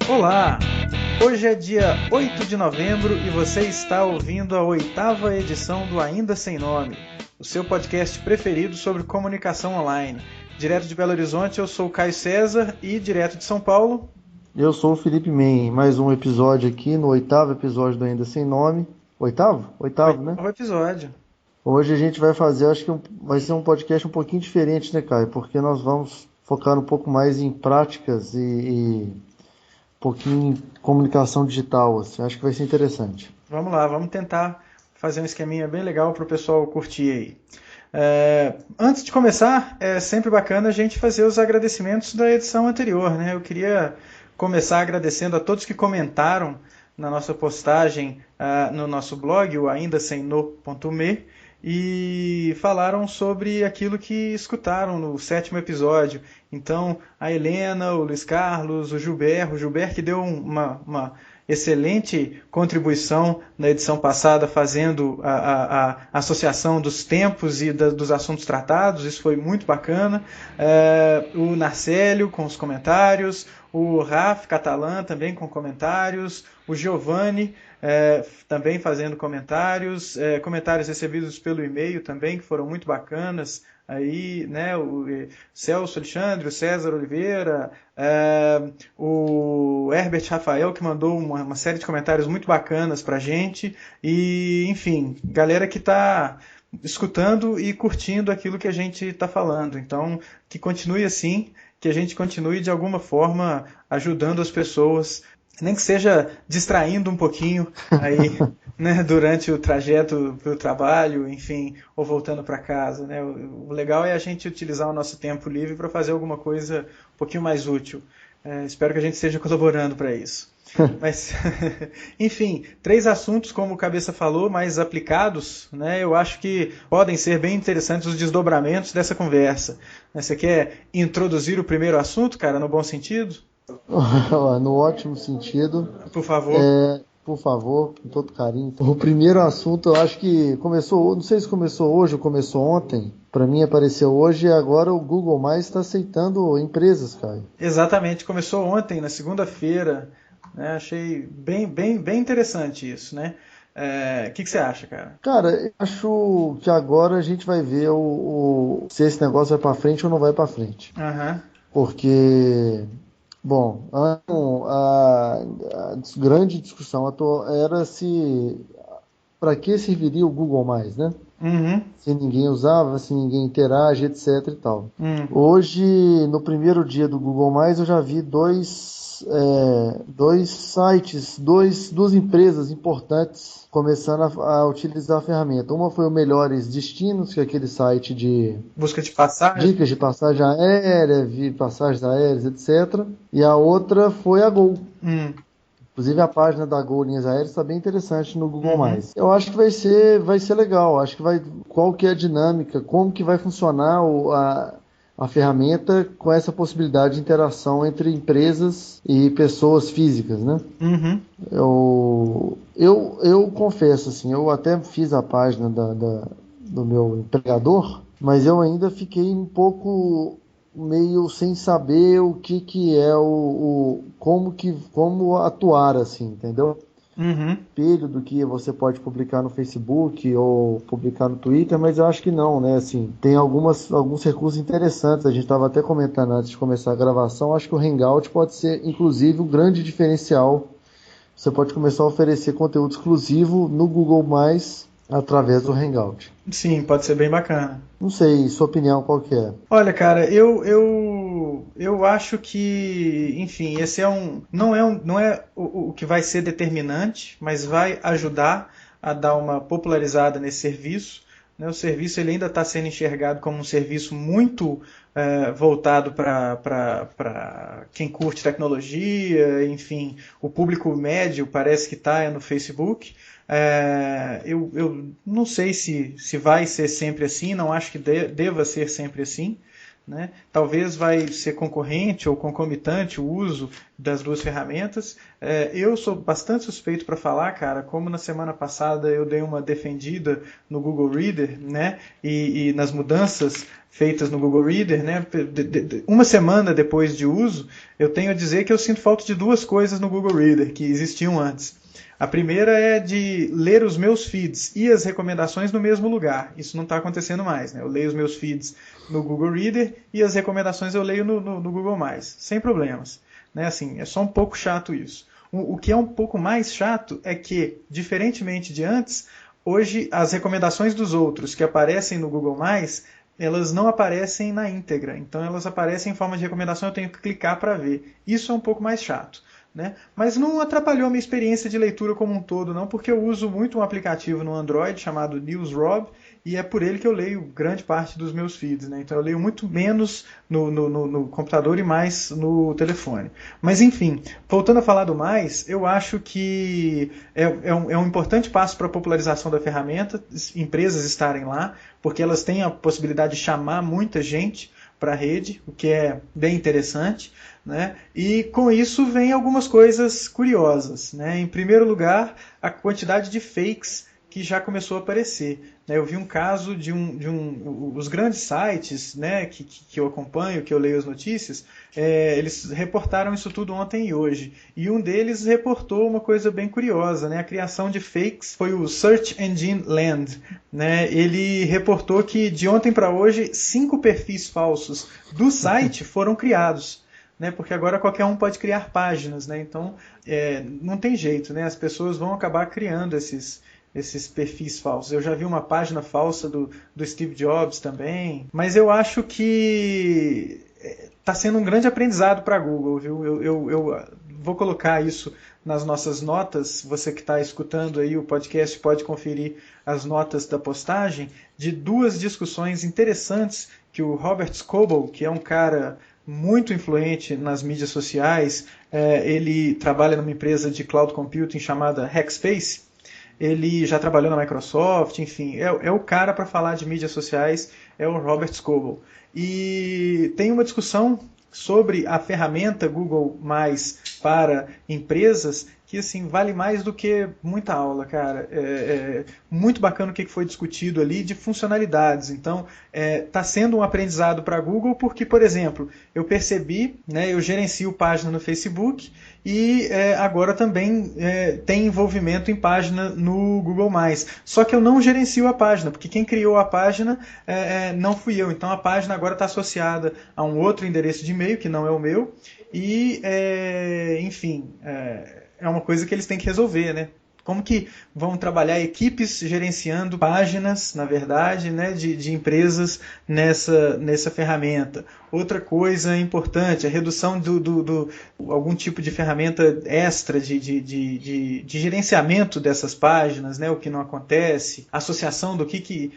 Olá! Hoje é dia 8 de novembro e você está ouvindo a 8ª edição do Ainda Sem Nome, o seu podcast preferido sobre comunicação online. Direto de Belo Horizonte, eu sou o Caio César e direto de São Paulo... Eu sou o Felipe Men, mais um episódio aqui no 8º episódio do Ainda Sem Nome. Oitavo? Oitavo, né? 8º episódio. Hoje a gente vai fazer, acho que vai ser um podcast um pouquinho diferente, né, Caio? Porque nós vamos focar um pouco mais em práticas e um pouquinho em comunicação digital, assim. Acho que vai ser interessante. Vamos lá, vamos tentar fazer um esqueminha bem legal para o pessoal curtir aí. Antes de começar, é sempre bacana a gente fazer os agradecimentos da edição anterior, né? Eu queria começar agradecendo a todos que comentaram na nossa postagem no nosso blog, o aindasemno.me, e falaram sobre aquilo que escutaram no 7º episódio. Então, a Helena, o Luiz Carlos, o Gilber que deu uma excelente contribuição na edição passada, fazendo a associação dos tempos e dos assuntos tratados, isso foi muito bacana. O Narcélio com os comentários, o Raf Catalã também com comentários, o Giovanni também fazendo comentários, comentários recebidos pelo e-mail também, que foram muito bacanas. Aí, né, o Celso Alexandre, o César Oliveira, o Herbert Rafael, que mandou uma série de comentários muito bacanas pra gente, e, enfim, galera que está escutando e curtindo aquilo que a gente está falando. Então, que continue assim, que a gente continue de alguma forma ajudando as pessoas, nem que seja distraindo um pouquinho aí, né, durante o trajeto para o trabalho, enfim, ou voltando para casa, né? O legal é a gente utilizar o nosso tempo livre para fazer alguma coisa um pouquinho mais útil. Espero que a gente esteja colaborando para isso. Mas, enfim, 3 assuntos, como o Cabeça falou, mais aplicados, né? Eu acho que podem ser bem interessantes os desdobramentos dessa conversa. Você quer introduzir o primeiro assunto, cara, no bom sentido? No ótimo sentido. Por favor. Por favor, com todo carinho. O primeiro assunto, eu acho que começou, não sei se começou hoje ou começou ontem. Para mim apareceu hoje e agora o Google Mais está aceitando empresas, cara. Exatamente, começou ontem, na segunda-feira. Né? Achei bem interessante isso, né? O que você acha, cara? Cara, eu acho que agora a gente vai ver se esse negócio vai para frente ou não vai para frente. Uhum. Porque, bom, a grande discussão atual era para que serviria o Google Mais, né? Uhum. Se ninguém usava, se ninguém interage, etc e tal. Hoje, no primeiro dia do Google Mais, eu já vi dois sites, duas empresas importantes começando a utilizar a ferramenta. Uma foi o Melhores Destinos, que é aquele site de busca de passagem, dicas de passagem aérea, passagens aéreas, etc. E a outra foi a Gol. Inclusive a página da Gol Linhas Aéreas está bem interessante no Google+. Eu acho que vai ser legal. Acho que qual que é a dinâmica, como que vai funcionar a ferramenta com essa possibilidade de interação entre empresas e pessoas físicas, né? Eu confesso, assim, eu até fiz a página do meu empregador, mas eu ainda fiquei um pouco meio sem saber o que é como atuar, assim, entendeu? Espelho do que você pode publicar no Facebook ou publicar no Twitter, mas eu acho que não, né? Assim, tem alguns recursos interessantes. A gente estava até comentando antes de começar a gravação. Acho que o Hangout pode ser, inclusive, um grande diferencial. Você pode começar a oferecer conteúdo exclusivo no Google+, através do Hangout. Sim, pode ser bem bacana. Não sei, sua opinião qual que é? Olha, cara, eu acho que, enfim, esse não é o que vai ser determinante, mas vai ajudar a dar uma popularizada nesse serviço. Né? O serviço ele ainda está sendo enxergado como um serviço muito voltado para quem curte tecnologia, enfim, o público médio parece que está no Facebook. Eu não sei se vai ser sempre assim, não acho que deva ser sempre assim, né? Talvez vai ser concorrente ou concomitante o uso das duas ferramentas. Eu sou bastante suspeito para falar, cara, como na semana passada eu dei uma defendida no Google Reader, né? E nas mudanças feitas no Google Reader, né? Uma semana depois de uso, eu tenho a dizer que eu sinto falta de duas coisas no Google Reader que existiam antes. A primeira é de ler os meus feeds e as recomendações no mesmo lugar. Isso não está acontecendo mais, né? Eu leio os meus feeds no Google Reader e as recomendações eu leio no Google+, sem problemas. Né? Assim, é só um pouco chato isso. O que é um pouco mais chato é que, diferentemente de antes, hoje as recomendações dos outros que aparecem no Google+, elas não aparecem na íntegra. Então elas aparecem em forma de recomendação, eu tenho que clicar para ver. Isso é um pouco mais chato. Né? Mas não atrapalhou a minha experiência de leitura como um todo, não, porque eu uso muito um aplicativo no Android chamado NewsRob, e é por ele que eu leio grande parte dos meus feeds. Né? Então eu leio muito menos no computador e mais no telefone. Mas enfim, voltando a falar do mais, eu acho que é um importante passo para a popularização da ferramenta, empresas estarem lá, porque elas têm a possibilidade de chamar muita gente para a rede, o que é bem interessante. Né? E com isso vem algumas coisas curiosas. Né? Em primeiro lugar, a quantidade de fakes que já começou a aparecer. Né? Eu vi um caso de os grandes sites, né, que eu acompanho, que eu leio as notícias, eles reportaram isso tudo ontem e hoje. E um deles reportou uma coisa bem curiosa. Né? A criação de fakes foi o Search Engine Land. Né? Ele reportou que de ontem para hoje 5 perfis falsos do site foram criados. Né, porque agora qualquer um pode criar páginas, né, então não tem jeito, né, as pessoas vão acabar criando esses perfis falsos. Eu já vi uma página falsa do Steve Jobs também, mas eu acho que está sendo um grande aprendizado para a Google, viu? Eu vou colocar isso nas nossas notas, você que está escutando aí o podcast pode conferir as notas da postagem, de 2 discussões interessantes que o Robert Scoble, que é um cara muito influente nas mídias sociais, ele trabalha numa empresa de cloud computing chamada Hackspace, ele já trabalhou na Microsoft, enfim, é o cara para falar de mídias sociais, é o Robert Scoble. E tem uma discussão sobre a ferramenta Google+, para empresas, que assim, vale mais do que muita aula, cara. Muito bacana o que foi discutido ali de funcionalidades. Então, está sendo um aprendizado para a Google, porque, por exemplo, eu percebi, né, eu gerencio página no Facebook e agora também tem envolvimento em página no Google+. Só que eu não gerencio a página, porque quem criou a página não fui eu. Então, a página agora está associada a um outro endereço de e-mail, que não é o meu, e, enfim, é uma coisa que eles têm que resolver, né? Como que vão trabalhar equipes gerenciando páginas, na verdade, né, de empresas nessa ferramenta? Outra coisa importante, a redução algum tipo de ferramenta extra de gerenciamento dessas páginas, né, o que não acontece, associação do que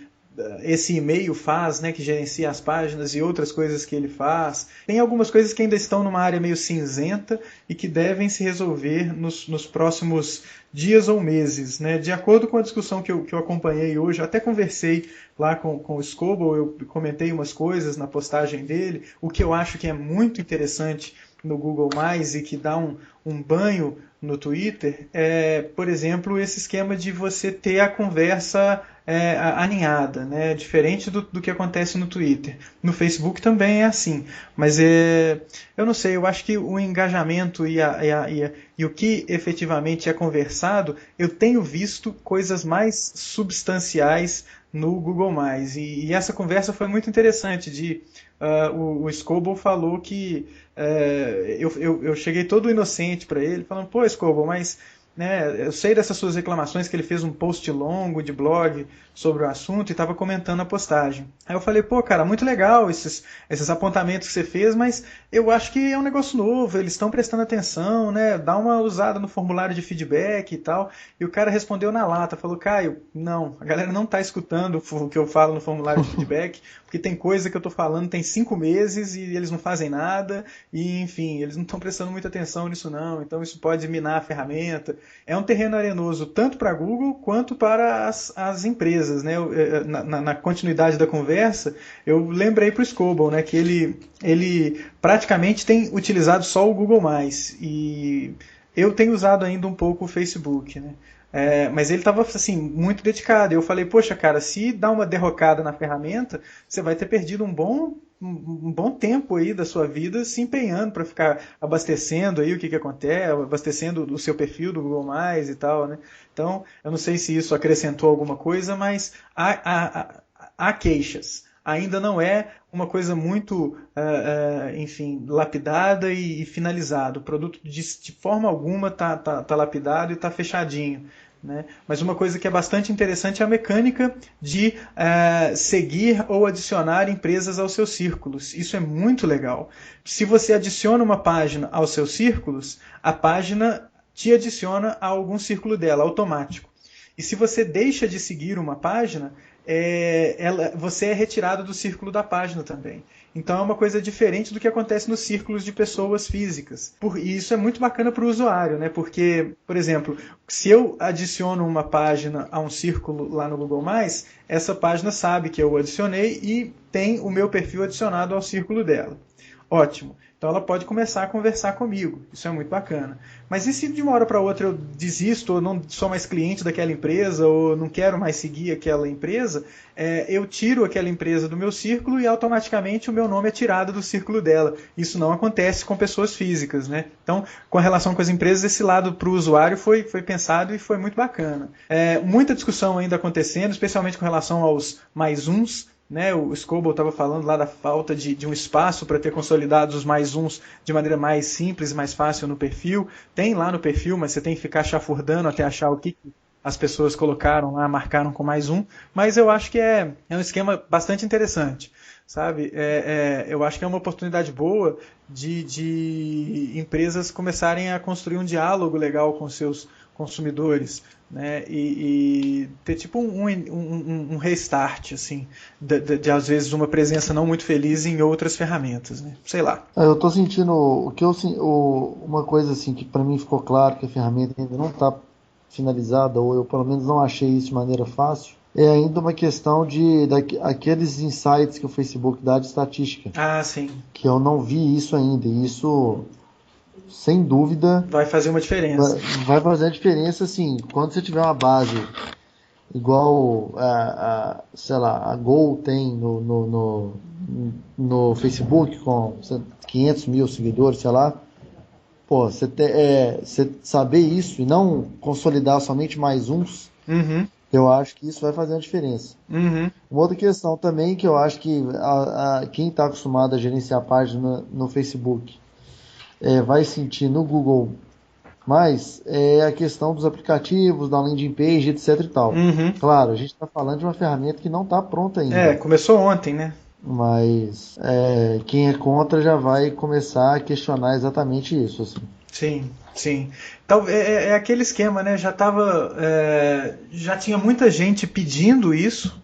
esse e-mail faz, né, que gerencia as páginas e outras coisas que ele faz. Tem algumas coisas que ainda estão numa área meio cinzenta e que devem se resolver nos próximos dias ou meses. Né? De acordo com a discussão que eu acompanhei hoje, eu até conversei lá com o Scoble, eu comentei umas coisas na postagem dele, o que eu acho que é muito interessante no Google+, e que dá um banho no Twitter, por exemplo, esse esquema de você ter a conversa aninhada, né? Diferente do que acontece no Twitter. No Facebook também é assim, mas eu não sei, eu acho que o engajamento e o que efetivamente é conversado, eu tenho visto coisas mais substanciais no Google+. E essa conversa foi muito interessante. O Scoble falou que eu cheguei todo inocente para ele, falando, pô, Scoble, mas né, eu sei dessas suas reclamações, que ele fez um post longo de blog sobre o assunto e estava comentando a postagem. Aí eu falei, pô, cara, muito legal esses apontamentos que você fez, mas eu acho que é um negócio novo, eles estão prestando atenção, né, dá uma usada no formulário de feedback e tal. E o cara respondeu na lata, falou, Caio, não, a galera não está escutando o que eu falo no formulário de feedback, porque tem coisa que eu estou falando tem 5 meses e eles não fazem nada, e enfim, eles não estão prestando muita atenção nisso não, então isso pode minar a ferramenta. é um terreno arenoso tanto para a Google quanto para as empresas, né? Na continuidade da conversa, eu lembrei para o Scoble, né, que ele praticamente tem utilizado só o Google+, e eu tenho usado ainda um pouco o Facebook, né? Mas ele estava assim, muito dedicado. Eu falei, poxa, cara, se dá uma derrocada na ferramenta, você vai ter perdido um bom tempo aí da sua vida se empenhando para ficar abastecendo aí o que acontece, abastecendo o seu perfil do Google+, e tal, né? Então, eu não sei se isso acrescentou alguma coisa, mas há queixas. Ainda não é uma coisa muito, enfim, lapidada e finalizada. O produto de forma alguma tá lapidado e está fechadinho, né? Mas uma coisa que é bastante interessante é a mecânica de seguir ou adicionar empresas aos seus círculos. Isso é muito legal. Se você adiciona uma página aos seus círculos, a página te adiciona a algum círculo dela, automático. E se você deixa de seguir uma página, você é retirado do círculo da página também. Então é uma coisa diferente do que acontece nos círculos de pessoas físicas. E isso é muito bacana para o usuário, né? Porque, por exemplo, se eu adiciono uma página a um círculo lá no Google+, essa página sabe que eu adicionei e tem o meu perfil adicionado ao círculo dela. Ótimo. Então ela pode começar a conversar comigo. Isso é muito bacana. Mas e se de uma hora para outra eu desisto, ou não sou mais cliente daquela empresa, ou não quero mais seguir aquela empresa, eu tiro aquela empresa do meu círculo e automaticamente o meu nome é tirado do círculo dela. Isso não acontece com pessoas físicas, né? Então, com relação com as empresas, esse lado para o usuário foi pensado e foi muito bacana. Muita discussão ainda acontecendo, especialmente com relação aos mais uns, né? O Scoble estava falando lá da falta de um espaço para ter consolidados os mais uns de maneira mais simples, mais fácil no perfil. Tem lá no perfil, mas você tem que ficar chafurdando até achar o que as pessoas colocaram lá, marcaram com mais um. Mas eu acho que é um esquema bastante interessante, sabe? Eu acho que é uma oportunidade boa de empresas começarem a construir um diálogo legal com seus consumidores, né? E ter tipo um restart, assim, de às vezes uma presença não muito feliz em outras ferramentas, né? Sei lá. Eu tô sentindo uma coisa assim que para mim ficou claro que a ferramenta ainda não está finalizada, ou eu pelo menos não achei isso de maneira fácil. É ainda uma questão aqueles insights que o Facebook dá de estatística. Ah, sim. Que eu não vi isso ainda. E isso, sem dúvida, vai fazer uma diferença. Vai fazer a diferença, assim, quando você tiver uma base igual sei lá, a Gol tem no Facebook com 500 mil seguidores, sei lá. Pô, você saber isso e não consolidar somente mais uns, eu acho que isso vai fazer uma diferença. Uma outra questão também que eu acho que quem está acostumado a gerenciar a página no Facebook vai sentir no Google mais é a questão dos aplicativos, da landing page, etc e tal. Claro, a gente está falando de uma ferramenta que não está pronta ainda. Começou ontem, né? Mas quem é contra já vai começar a questionar exatamente isso, assim. Sim, sim. Então, é aquele esquema, né? Já tinha muita gente pedindo isso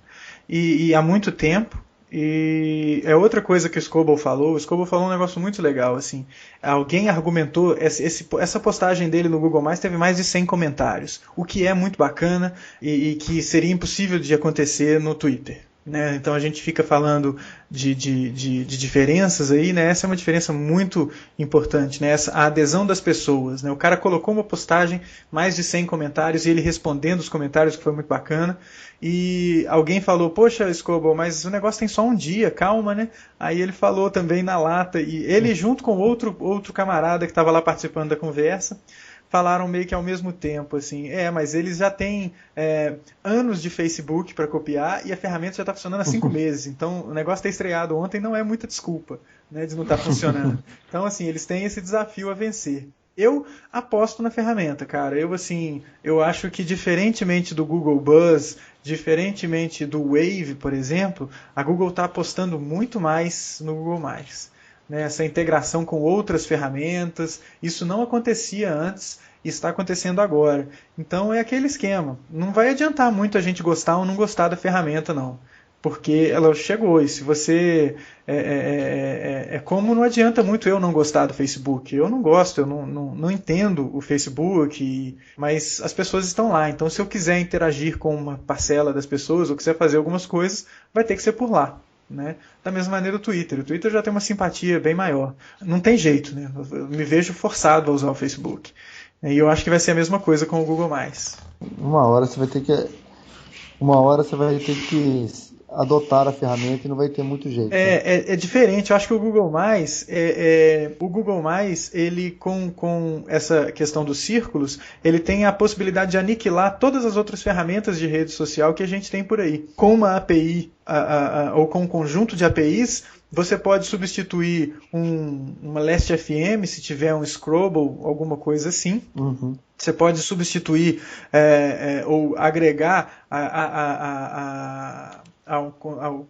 e há muito tempo. E é outra coisa que o Scoble falou. O Scoble falou um negócio muito legal, assim. Alguém argumentou, essa postagem dele no Google+, teve mais de 100 comentários, o que é muito bacana e que seria impossível de acontecer no Twitter, né? Então a gente fica falando de diferenças aí, né? Essa é uma diferença muito importante, né? A adesão das pessoas, né? O cara colocou uma postagem, mais de 100 comentários, e ele respondendo os comentários, que foi muito bacana. E alguém falou, poxa, Scoble, mas o negócio tem só um dia, calma, né? Aí ele falou também na lata, e ele junto com outro camarada que estava lá participando da conversa, falaram meio que ao mesmo tempo, assim, mas eles já têm anos de Facebook para copiar e a ferramenta já está funcionando há 5 meses, então o negócio ter estreado ontem não é muita desculpa, né, de não estar funcionando. Então, assim, eles têm esse desafio a vencer. Eu aposto na ferramenta, cara. Eu acho que diferentemente do Google Buzz, diferentemente do Wave, por exemplo, a Google está apostando muito mais no Google+. Né, essa integração com outras ferramentas, isso não acontecia antes e está acontecendo agora. Então é aquele esquema. Não vai adiantar muito a gente gostar ou não gostar da ferramenta, não. porque ela chegou. E se você... como não adianta muito eu não gostar do Facebook. Eu não gosto, eu não entendo o Facebook, mas as pessoas estão lá. Então, se eu quiser interagir com uma parcela das pessoas, ou quiser fazer algumas coisas, vai ter que ser por lá. Né? Da mesma maneira o Twitter. O Twitter já tem uma simpatia bem maior. Não tem jeito, né? Eu me vejo forçado a usar o Facebook. E eu acho que vai ser a mesma coisa com o Google+. Uma hora você vai ter que adotar a ferramenta e não vai ter muito jeito. Né? É diferente. Eu acho que o Google+, ele com essa questão dos círculos, ele tem a possibilidade de aniquilar todas as outras ferramentas de rede social que a gente tem por aí. Com uma API ou com um conjunto de APIs, você pode substituir uma Last.fm, se tiver um Scrabble, alguma coisa assim. Uhum. Você pode substituir ou agregar ao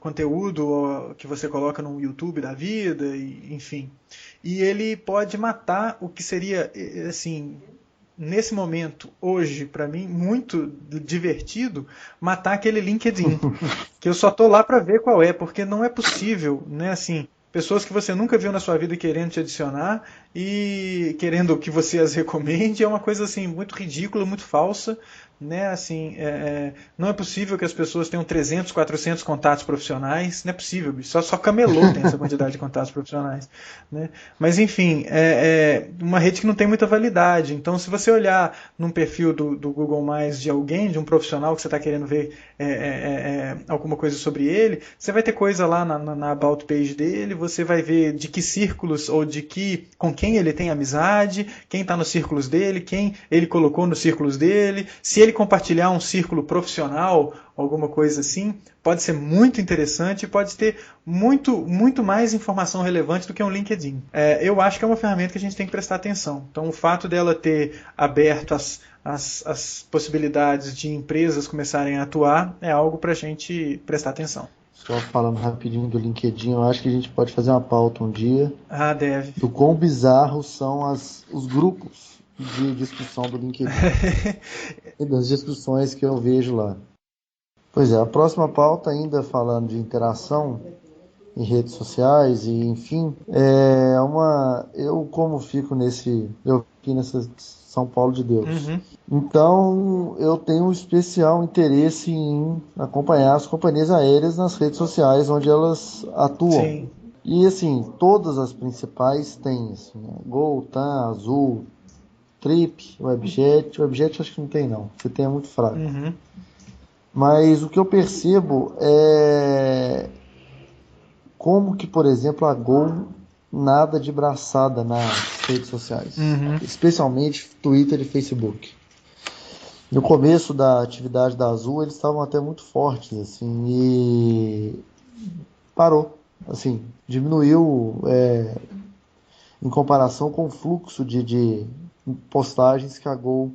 conteúdo que você coloca no YouTube da vida, enfim. E ele pode matar o que seria, assim, nesse momento, hoje, para mim, muito divertido, matar aquele LinkedIn. Que eu só tô lá para ver qual é, porque não é possível, né, assim... Pessoas que você nunca viu na sua vida querendo te adicionar e querendo que você as recomende, é uma coisa assim muito ridícula, muito falsa, né? Assim, não é possível que as pessoas tenham 300, 400 contatos profissionais, não é possível, só camelô tem essa quantidade de contatos profissionais, né? Mas enfim, é uma rede que não tem muita validade. Então, se você olhar num perfil do Google+, de alguém, de um profissional que você está querendo ver alguma coisa sobre ele, você vai ter coisa lá na About Page dele, você vai ver de que círculos ou com quem ele tem amizade, quem está nos círculos dele, quem ele colocou nos círculos dele. Se ele compartilhar um círculo profissional, alguma coisa assim, pode ser muito interessante e pode ter muito, muito mais informação relevante do que um LinkedIn. Eu acho que é uma ferramenta que a gente tem que prestar atenção. Então, o fato dela ter aberto as possibilidades de empresas começarem a atuar é algo para a gente prestar atenção. Só falando rapidinho do LinkedIn, eu acho que a gente pode fazer uma pauta um dia. Deve. Do quão bizarros são os grupos de discussão do LinkedIn. E das discussões que eu vejo lá. Pois é, a próxima pauta, ainda falando de interação em redes sociais e enfim, eu como eu aqui nessa São Paulo de Deus. Uhum. Então, eu tenho um especial interesse em acompanhar as companhias aéreas nas redes sociais onde elas atuam. Sim. E assim, todas as principais têm, assim, Gol, TAM, Azul, Trip, Webjet. Webjet acho que não tem não, você tem é muito fraco. Uhum. Mas o que eu percebo é como que, por exemplo, a Gol nada de braçada nas redes sociais, especialmente Twitter e Facebook. No começo da atividade da Azul, eles estavam até muito fortes, assim, e parou, assim, diminuiu em comparação com o fluxo de postagens que a Gol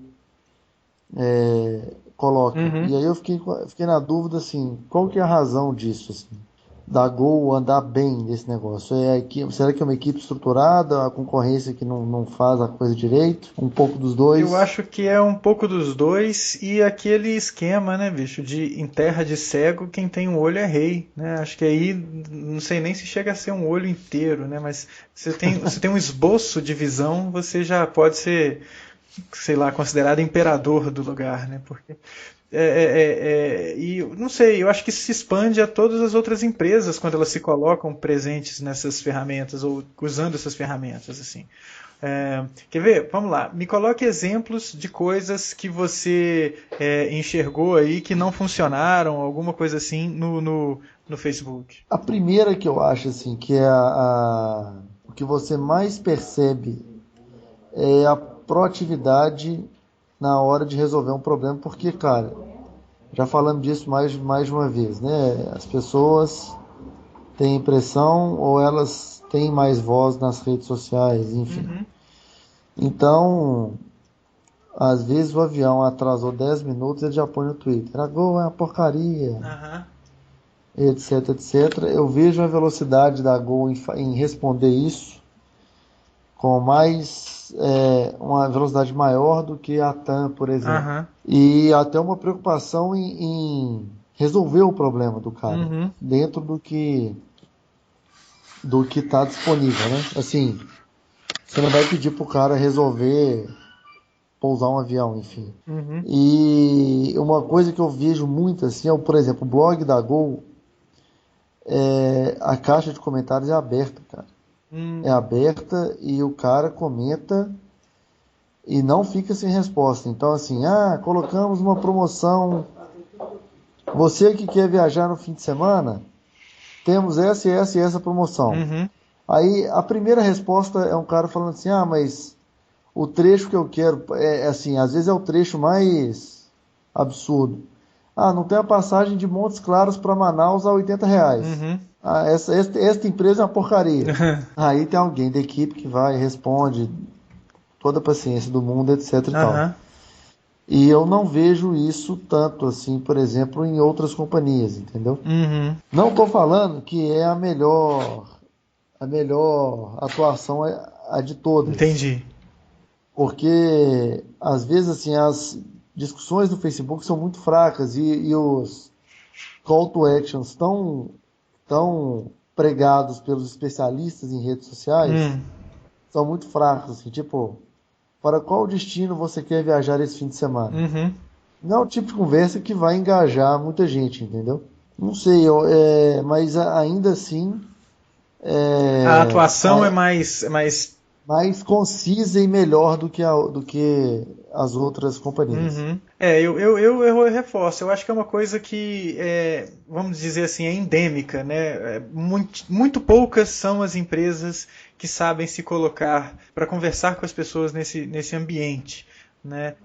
coloca. E aí eu fiquei na dúvida, assim, qual que é a razão disso, assim? Da Gol andar bem nesse negócio? Será que é uma equipe estruturada, a concorrência que não faz a coisa direito? Um pouco dos dois? Eu acho que é um pouco dos dois e aquele esquema, né, bicho, de em terra de cego, quem tem um olho é rei, né? Acho que aí, não sei nem se chega a ser um olho inteiro, né? Mas você tem um esboço de visão, você já pode ser, sei lá, considerado imperador do lugar, né? Porque e não sei, eu acho que se expande a todas as outras empresas quando elas se colocam presentes nessas ferramentas ou usando essas ferramentas, assim. Quer ver? Vamos lá. Me coloque exemplos de coisas que você enxergou aí que não funcionaram, alguma coisa assim no Facebook. A primeira que eu acho assim que é o que você mais percebe é a proatividade na hora de resolver um problema, porque, cara, já falamos disso mais de uma vez, né? As pessoas têm impressão ou elas têm mais voz nas redes sociais, enfim. Então, às vezes o avião atrasou 10 minutos, ele já põe no Twitter: a Gol é uma porcaria, etc, etc. Eu vejo a velocidade da Gol em responder isso com uma velocidade maior do que a TAM, por exemplo. E até uma preocupação em resolver o problema do cara Uhum. dentro do que está disponível, né? Assim, você não vai pedir pro cara resolver pousar um avião, enfim. Uhum. E uma coisa que eu vejo muito assim é, por exemplo, o blog da Gol, a caixa de comentários é aberta, cara. É Hum. aberta e o cara comenta e não fica sem resposta. Então, assim, colocamos uma promoção. Você que quer viajar no fim de semana, temos essa e essa e essa promoção. Uhum. Aí a primeira resposta é um cara falando assim: mas o trecho que eu quero é assim, às vezes é o trecho mais absurdo. Não tem a passagem de Montes Claros para Manaus a R$ 80. Uhum. Esta empresa é uma porcaria. Aí tem alguém da equipe que vai, responde, toda a paciência do mundo, etc e tal. Aham. E eu não vejo isso tanto assim, por exemplo, em outras companhias, entendeu? Uhum. Não estou falando que é a melhor atuação a de todas, Entendi. porque às vezes assim as discussões do Facebook são muito fracas e os call to actions tão pregados pelos especialistas em redes sociais Hum. são muito fracos, assim, tipo, para qual destino você quer viajar esse fim de semana? Uhum. Não é o tipo de conversa que vai engajar muita gente, entendeu? Não sei, mas ainda assim A é, atuação é mais. mais concisa e melhor do que as outras companhias. Uhum. Eu reforço. Eu acho que é uma coisa que, vamos dizer assim, é endêmica, né? Muito poucas são as empresas que sabem se colocar para conversar com as pessoas nesse ambiente, né?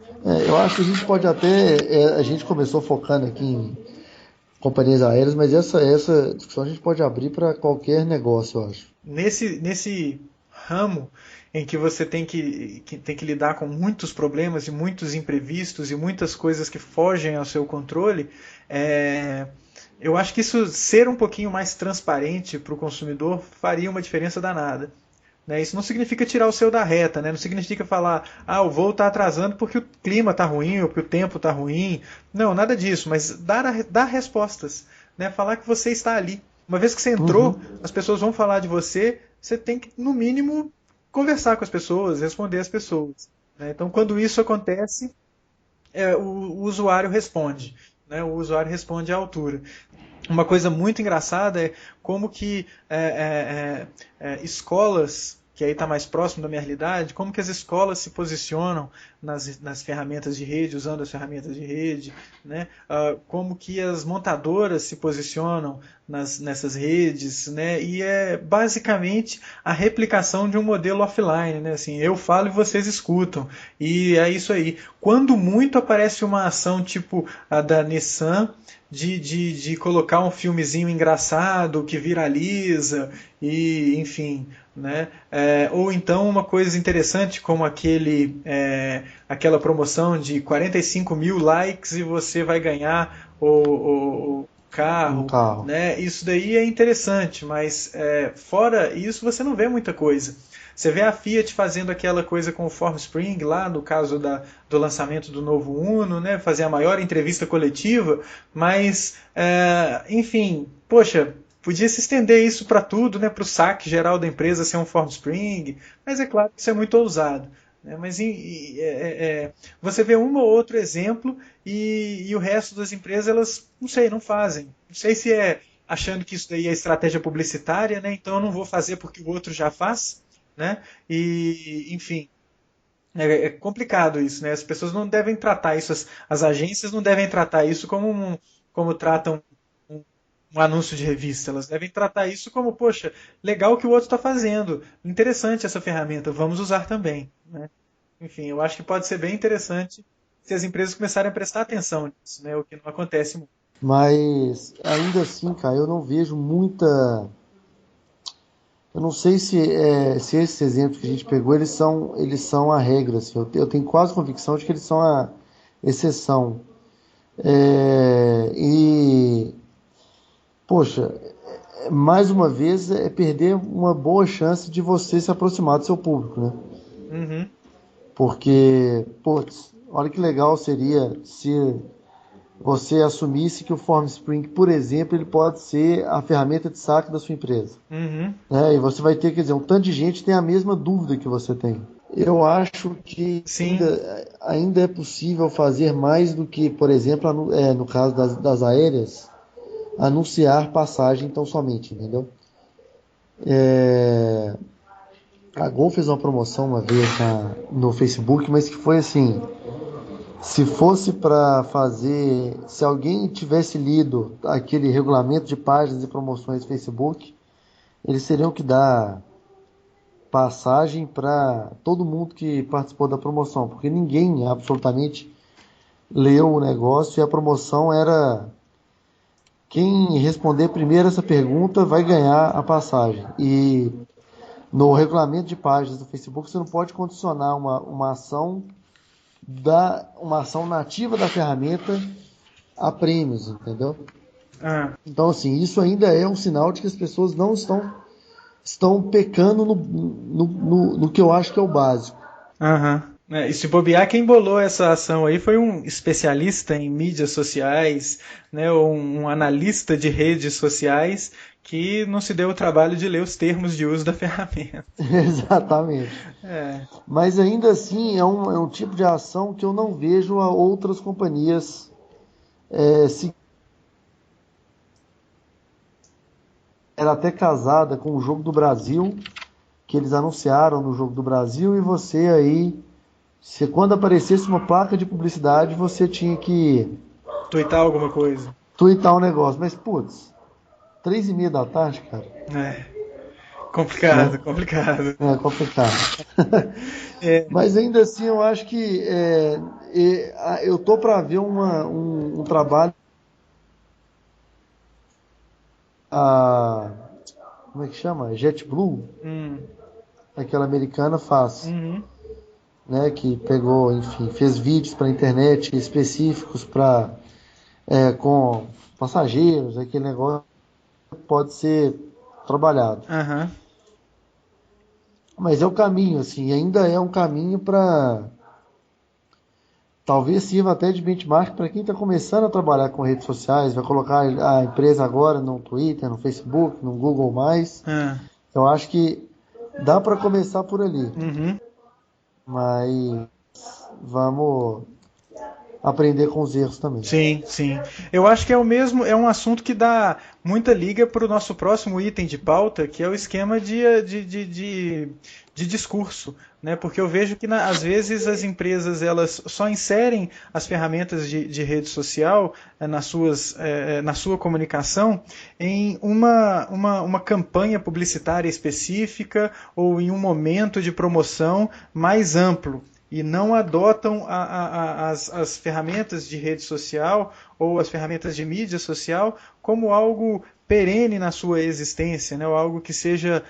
Eu acho que a gente pode até. A gente começou focando aqui em companhias aéreas, mas essa discussão a gente pode abrir para qualquer negócio, eu acho. Nesse ramo em que você tem que lidar com muitos problemas e muitos imprevistos e muitas coisas que fogem ao seu controle, eu acho que isso ser um pouquinho mais transparente para o consumidor faria uma diferença danada. Né? Isso não significa tirar o seu da reta, né? Não significa falar, o voo está atrasando porque o clima está ruim ou porque o tempo está ruim. Não, nada disso, mas dar respostas. Né? Falar que você está ali. Uma vez que você entrou, Uhum. as pessoas vão falar de você, você tem que, no mínimo, conversar com as pessoas, responder as pessoas. Né? Então, quando isso acontece, o usuário responde. Né? O usuário responde à altura. Uma coisa muito engraçada é como que escolas, que aí está mais próximo da minha realidade, como que as escolas se posicionam nas ferramentas de rede, usando as ferramentas de rede, né? Como que as montadoras se posicionam nessas redes, né? E é basicamente a replicação de um modelo offline, né? Assim, eu falo e vocês escutam, e é isso aí. Quando muito aparece uma ação tipo a da Nissan, de colocar um filmezinho engraçado que viraliza e enfim, né? Ou então uma coisa interessante como aquela promoção de 45 mil likes e você vai ganhar o Um carro, carro. né? Isso daí é interessante, mas fora isso você não vê muita coisa. Você vê a Fiat fazendo aquela coisa com o Formspring lá, no caso do lançamento do novo Uno, né? Fazer a maior entrevista coletiva, mas, enfim, poxa, podia se estender isso para tudo, né? Para o saque geral da empresa ser um Formspring, mas é claro que isso é muito ousado. Né? Mas você vê um ou outro exemplo e o resto das empresas, elas, não sei, não fazem. Não sei se é achando que isso daí é estratégia publicitária, né? Então eu não vou fazer porque o outro já faz, né? E, enfim, é complicado isso, né? As pessoas não devem tratar isso, as agências não devem tratar isso como tratam um, um anúncio de revista. Elas devem tratar isso como, poxa, legal o que o outro está fazendo, interessante essa ferramenta, vamos usar também, né? Enfim, eu acho que pode ser bem interessante se as empresas começarem a prestar atenção nisso, né? O que não acontece muito. Mas ainda assim, cara, eu não vejo muita. Eu não sei se esses exemplos que a gente pegou, eles são a regra. Assim. Eu tenho quase convicção de que eles são a exceção. E, poxa, mais uma vez é perder uma boa chance de você se aproximar do seu público, né? Uhum, Porque, putz, olha que legal seria se você assumisse que o FormSpring, por exemplo, ele pode ser a ferramenta de saque da sua empresa. Uhum. E você vai ter, quer dizer, um tanto de gente tem a mesma dúvida que você tem. Eu acho que ainda é possível fazer mais do que, por exemplo, no caso das aéreas, anunciar passagem tão somente, entendeu? A Gol fez uma promoção uma vez no Facebook, mas que foi assim, se fosse para fazer, se alguém tivesse lido aquele regulamento de páginas e promoções do Facebook, eles teriam que dar passagem para todo mundo que participou da promoção, porque ninguém absolutamente leu o negócio e a promoção era quem responder primeiro essa pergunta vai ganhar a passagem. E no regulamento de páginas do Facebook você não pode condicionar uma ação nativa da ferramenta a prêmios, entendeu? Então, assim, isso ainda é um sinal de que as pessoas não estão pecando no que eu acho que é o básico. E se bobear, quem bolou essa ação aí foi um especialista em mídias sociais, né, ou um analista de redes sociais que não se deu o trabalho de ler os termos de uso da ferramenta. Exatamente. Mas ainda assim é um tipo de ação que eu não vejo a outras companhias se era até casada com o Jogo do Brasil, que eles anunciaram no Jogo do Brasil, e você aí, quando aparecesse uma placa de publicidade, você tinha que tuitar alguma coisa. Tuitar um negócio. Mas, putz, 3:30 da tarde, cara. Complicado, né? Complicado. Complicado. Mas ainda assim, eu acho que eu tô para ver um trabalho. Como é que chama? JetBlue, aquela americana faz, né? Que pegou, enfim, fez vídeos para internet específicos para com passageiros, aquele negócio pode ser trabalhado. Mas é o caminho, assim, ainda é um caminho para talvez sirva até de benchmark para quem está começando a trabalhar com redes sociais, vai colocar a empresa agora no Twitter, no Facebook, no Google+. Eu acho que dá para começar por ali. Mas vamos aprender com os erros também. Sim, sim. Eu acho que é um assunto que dá muita liga para o nosso próximo item de pauta, que é o esquema de discurso, né? Porque eu vejo que às vezes as empresas elas só inserem as ferramentas de rede social na sua comunicação em uma campanha publicitária específica ou em um momento de promoção mais amplo. E não adotam as ferramentas de rede social ou as ferramentas de mídia social como algo perene na sua existência, né? Ou algo que seja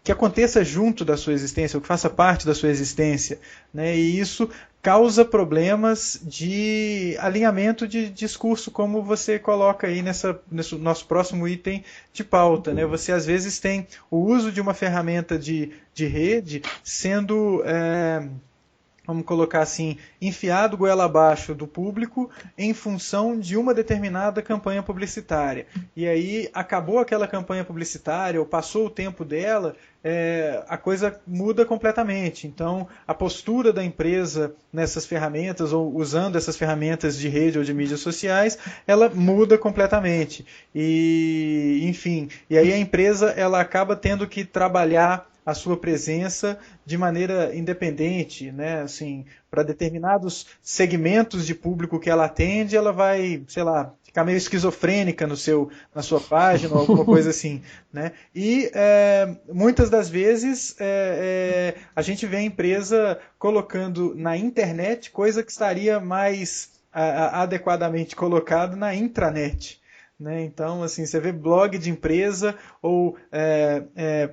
que aconteça junto da sua existência, ou que faça parte da sua existência, né? E isso causa problemas de alinhamento de discurso, como você coloca aí nesse nosso próximo item de pauta, né? Você às vezes tem o uso de uma ferramenta de rede sendo vamos colocar assim, enfiado goela abaixo do público em função de uma determinada campanha publicitária. E aí acabou aquela campanha publicitária, ou passou o tempo dela, a coisa muda completamente. Então, a postura da empresa nessas ferramentas, ou usando essas ferramentas de rede ou de mídias sociais, ela muda completamente. E, enfim, e aí a empresa ela acaba tendo que trabalhar a sua presença de maneira independente, né? Assim, para determinados segmentos de público que ela atende, ela vai, sei lá, ficar meio esquizofrênica na sua página ou alguma coisa assim, né? E muitas das vezes a gente vê a empresa colocando na internet coisa que estaria mais adequadamente colocado na intranet. Né? Então, assim, você vê blog de empresa ou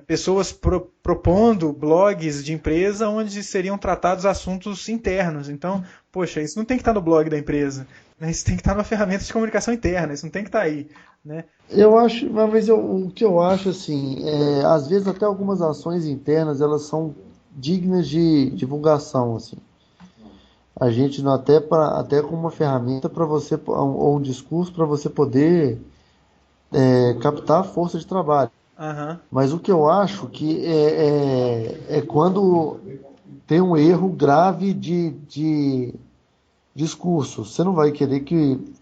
pessoas propondo blogs de empresa onde seriam tratados assuntos internos. Então, poxa, isso não tem que estar no blog da empresa. Né? Isso tem que estar numa ferramenta de comunicação interna. Isso não tem que estar aí. Né? Eu acho, mas o que eu acho, assim, às vezes até algumas ações internas, elas são dignas de divulgação, assim. a gente não até como uma ferramenta para você ou um discurso para você poder captar força de trabalho. Aham. Mas o que eu acho que é quando tem um erro grave de discurso. Você não vai querer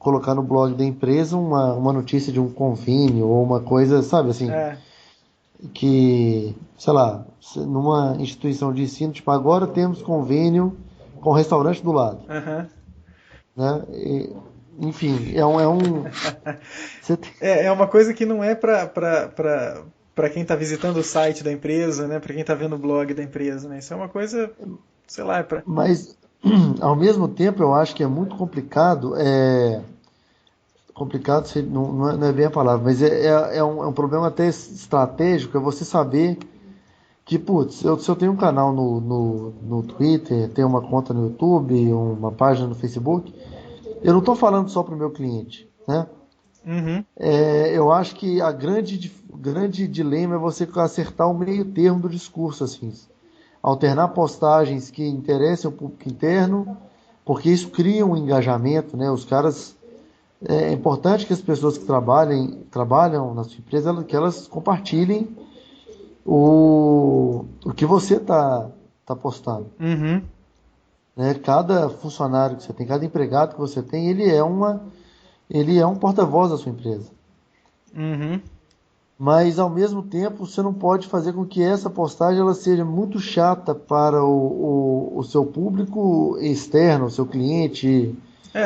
colocar no blog da empresa uma notícia de um convênio ou uma coisa, sabe, assim, É. que, sei lá, numa instituição de ensino, tipo, agora temos convênio com o restaurante do lado, Aham. né? Enfim, é um você tem- É uma coisa que não é para quem está visitando o site da empresa, né? Para quem está vendo o blog da empresa, né? Isso é uma coisa, sei lá, é para. mas ao mesmo tempo eu acho que é muito complicado, complicado não é bem a palavra, mas é um problema até estratégico, é você saber que, putz, se eu tenho um canal no Twitter, tenho uma conta no YouTube, uma página no Facebook, eu não estou falando só para o meu cliente, né? Uhum. Eu acho que grande dilema é você acertar o meio termo do discurso, assim. Alternar postagens que interessem o público interno, porque isso cria um engajamento, né? Os caras. É importante que as pessoas que trabalham na sua empresa, que elas compartilhem o que você tá postando. Uhum. Né? Cada funcionário que você tem, cada empregado que você tem, ele é um porta-voz da sua empresa. Uhum. Mas ao mesmo tempo, você não pode fazer com que essa postagem ela seja muito chata para o seu público externo, o seu cliente.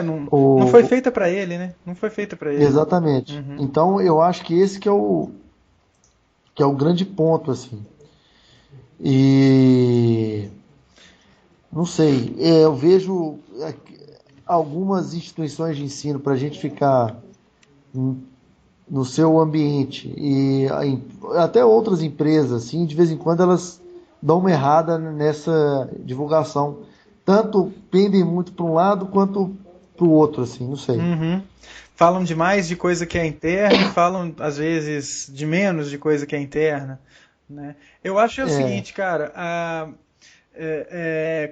Não foi feita para ele, né? Não foi feita para ele. Exatamente. Uhum. Então eu acho que esse que é o grande ponto, assim. E não sei, eu vejo algumas instituições de ensino para a gente ficar no seu ambiente e até outras empresas, assim, de vez em quando elas dão uma errada nessa divulgação. Tanto pendem muito para um lado quanto para o outro, assim, não sei. Uhum. Falam demais de coisa que é interna e falam, às vezes, de menos de coisa que é interna, né? Eu acho o É, seguinte, cara,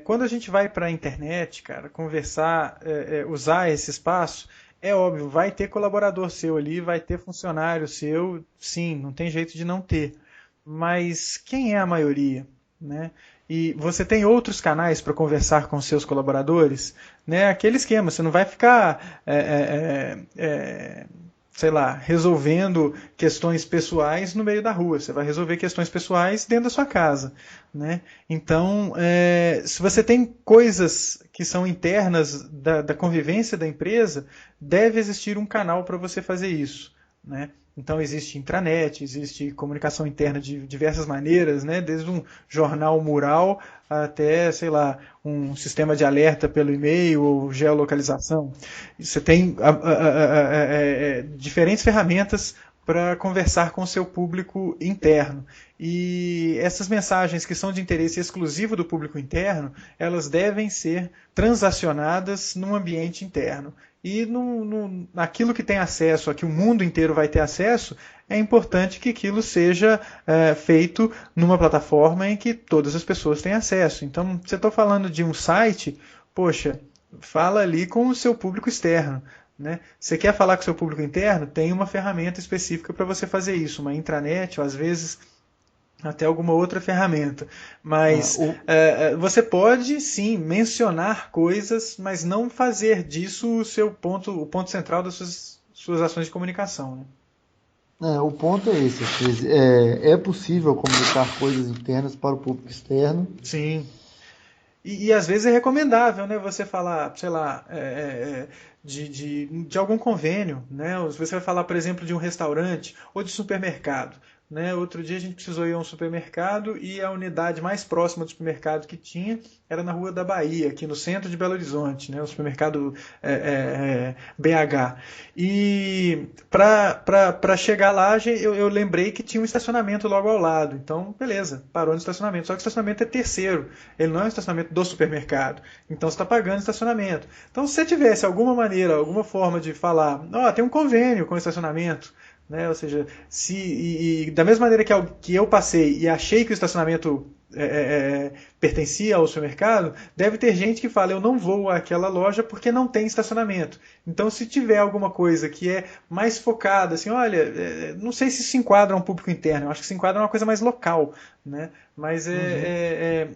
quando a gente vai para a internet, cara, conversar, usar esse espaço, é óbvio, vai ter colaborador seu ali, vai ter funcionário seu, sim, não tem jeito de não ter. Mas quem é a maioria, né? E você tem outros canais para conversar com seus colaboradores, né? Aquele esquema, você não vai ficar, sei lá, resolvendo questões pessoais no meio da rua. Você vai resolver questões pessoais dentro da sua casa, né? Então, se você tem coisas que são internas da convivência da empresa, deve existir um canal para você fazer isso, né? Então existe intranet, existe comunicação interna de diversas maneiras, né? Desde um jornal mural até, sei lá, um sistema de alerta pelo e-mail ou geolocalização. Você tem diferentes ferramentas para conversar com o seu público interno. E essas mensagens que são de interesse exclusivo do público interno, elas devem ser transacionadas num ambiente interno. E naquilo que tem acesso, a que o mundo inteiro vai ter acesso, é importante que aquilo seja feito numa plataforma em que todas as pessoas têm acesso. Então, se eu estou falando de um site, poxa, fala ali com o seu público externo. Né? Você quer falar com o seu público interno? Tem uma ferramenta específica para você fazer isso, uma intranet, ou às vezes até alguma outra ferramenta. Mas o, você pode sim mencionar coisas, mas não fazer disso o ponto central das suas ações de comunicação. Né? o ponto é esse. É possível comunicar coisas internas para o público externo. Sim. E às vezes é recomendável, né? Você falar, sei lá, de algum convênio, né? Você vai falar, por exemplo, de um restaurante ou de supermercado. Né? Outro dia a gente precisou ir a um supermercado e a unidade mais próxima do supermercado que tinha era na Rua da Bahia, aqui no centro de Belo Horizonte, né? O supermercado BH. E para chegar lá, eu lembrei que tinha um estacionamento logo ao lado. Então, beleza, parou no estacionamento. Só que o estacionamento é terceiro, ele não é um estacionamento do supermercado. Então você está pagando estacionamento. Então, se você tivesse alguma maneira, alguma forma de falar, tem um convênio com o estacionamento, né? Ou seja, da mesma maneira que eu passei e achei que o estacionamento pertencia ao supermercado, deve ter gente que fala, eu não vou àquela loja porque não tem estacionamento. Então, se tiver alguma coisa que é mais focada, assim, olha, não sei se se enquadra a um público interno, eu acho que se enquadra uma coisa mais local, né? Mas